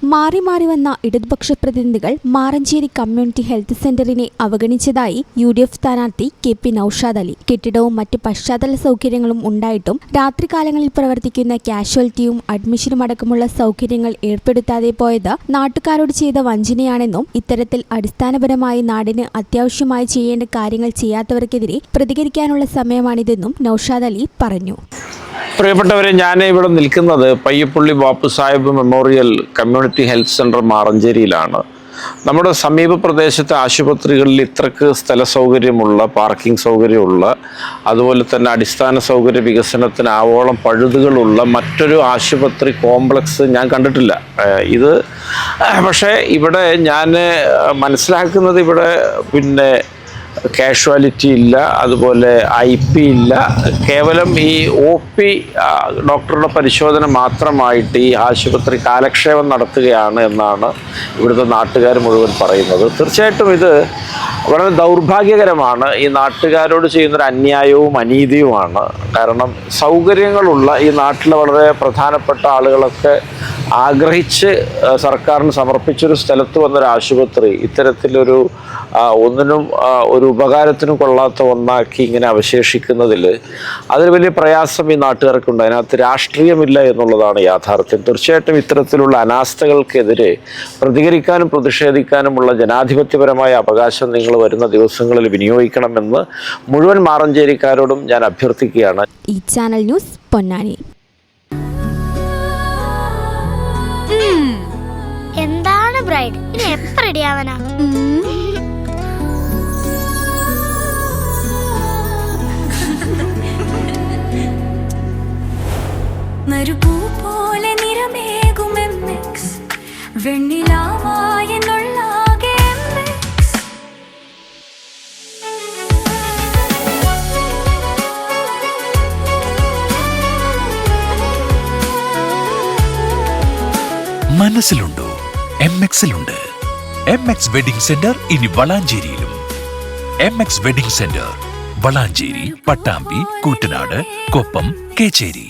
മാറി മാറി വന്ന ഇടതുപക്ഷ പ്രതിനിധികൾ മാറഞ്ചേരി കമ്മ്യൂണിറ്റി ഹെൽത്ത് സെന്ററിനെ അവഗണിച്ചതായി UDF സ്ഥാനാർത്ഥി KP നൌഷാദ് അലി. കെട്ടിടവും മറ്റ് പശ്ചാത്തല സൗകര്യങ്ങളും ഉണ്ടായിട്ടും രാത്രികാലങ്ങളിൽ പ്രവർത്തിക്കുന്ന കാഷ്വാലിറ്റിയും അഡ്മിഷനും അടക്കമുള്ള സൗകര്യങ്ങൾ ഏർപ്പെടുത്താതെ പോയത് നാട്ടുകാരോട് ചെയ്ത വഞ്ചനയാണെന്നും ഇത്തരത്തിൽ അടിസ്ഥാനപരമായി നാടിന് അത്യാവശ്യമായി ചെയ്യേണ്ട കാര്യങ്ങൾ ചെയ്യാത്തവർക്കെതിരെ പ്രതികരിക്കാനുള്ള സമയമാണിതെന്നും നൌഷാദ് അലി പറഞ്ഞു. പ്രിയപ്പെട്ടവരെ, ഞാൻ ഇവിടെ നിൽക്കുന്നത് Payyappally Bappu Sahib memorial community health centre മാറഞ്ചേരിയിലാണ്. നമ്മുടെ സമീപ പ്രദേശത്തെ ആശുപത്രികളിൽ ഇത്രക്ക് സ്ഥല സൗകര്യമുള്ള, പാർക്കിംഗ് സൗകര്യമുള്ള, അതുപോലെ തന്നെ അടിസ്ഥാന സൗകര്യ വികസനത്തിന് ആവോളം പഴുതുകളുള്ള മറ്റൊരു ആശുപത്രി കോംപ്ലക്സ് ഞാൻ കണ്ടിട്ടില്ല. ഇത് പക്ഷേ ഇവിടെ ഞാൻ മനസ്സിലാക്കുന്നത് ഇവിടെ കാഷ്വാലിറ്റി ഇല്ല, അതുപോലെ IP ഇല്ല. കേവലം ഈ OP ഡോക്ടറുടെ പരിശോധന മാത്രമായിട്ട് ഈ ആശുപത്രി കാലക്ഷേപം നടത്തുകയാണ് എന്നാണ് ഇവിടുത്തെ നാട്ടുകാർ മുഴുവൻ പറയുന്നത്. തീർച്ചയായിട്ടും ഇത് വളരെ ദൗർഭാഗ്യകരമാണ്. ഈ നാട്ടുകാരോട് ചെയ്യുന്നൊരു അന്യായവും അനീതിയുമാണ്. കാരണം സൗകര്യങ്ങളുള്ള ഈ നാട്ടിലെ വളരെ പ്രധാനപ്പെട്ട ആളുകളൊക്കെ ആഗ്രഹിച്ച് സർക്കാരിന് സമർപ്പിച്ചൊരു സ്ഥലത്ത് വന്നൊരു ആശുപത്രി ഇത്തരത്തിലൊരു ഒന്നിനും ഒരു ഉപകാരത്തിനും കൊള്ളാത്ത ഒന്നാക്കി ഇങ്ങനെ അവശേഷിക്കുന്നതിൽ അതിൽ വലിയ പ്രയാസം ഈ നാട്ടുകാർക്കുണ്ട്. അതിനകത്ത് രാഷ്ട്രീയമില്ല എന്നുള്ളതാണ് യാഥാർത്ഥ്യം. തീർച്ചയായിട്ടും ഇത്തരത്തിലുള്ള അനാസ്ഥകൾക്കെതിരെ പ്രതികരിക്കാനും പ്രതിഷേധിക്കാനുമുള്ള ജനാധിപത്യപരമായ അവകാശം നിങ്ങൾ വരുന്ന ദിവസങ്ങളിൽ വിനിയോഗിക്കണമെന്ന് മുഴുവൻ മാറഞ്ചേരിക്കാരോടും ഞാൻ അഭ്യർത്ഥിക്കുകയാണ്. ഈ ചാനൽ ന്യൂസ് പൊന്നാനി. എന്താണ് ബ്രൈഡ്, ഇനി എപ്പോ റെഡിയാവാനാ? നറുപൂ പോലെ നിറമേകും MX, വെണ്ണിലാവായെന്നുള്ളാകെ MX. മനസ്സിലുണ്ടോ? MX-ലുണ്ട്. MX വെഡിംഗ് സെന്റർ ഇനി വളാഞ്ചേരിയിലും. MX wedding centre Valanchery, Pattambi, Koottanad, Koppam, Kecheri.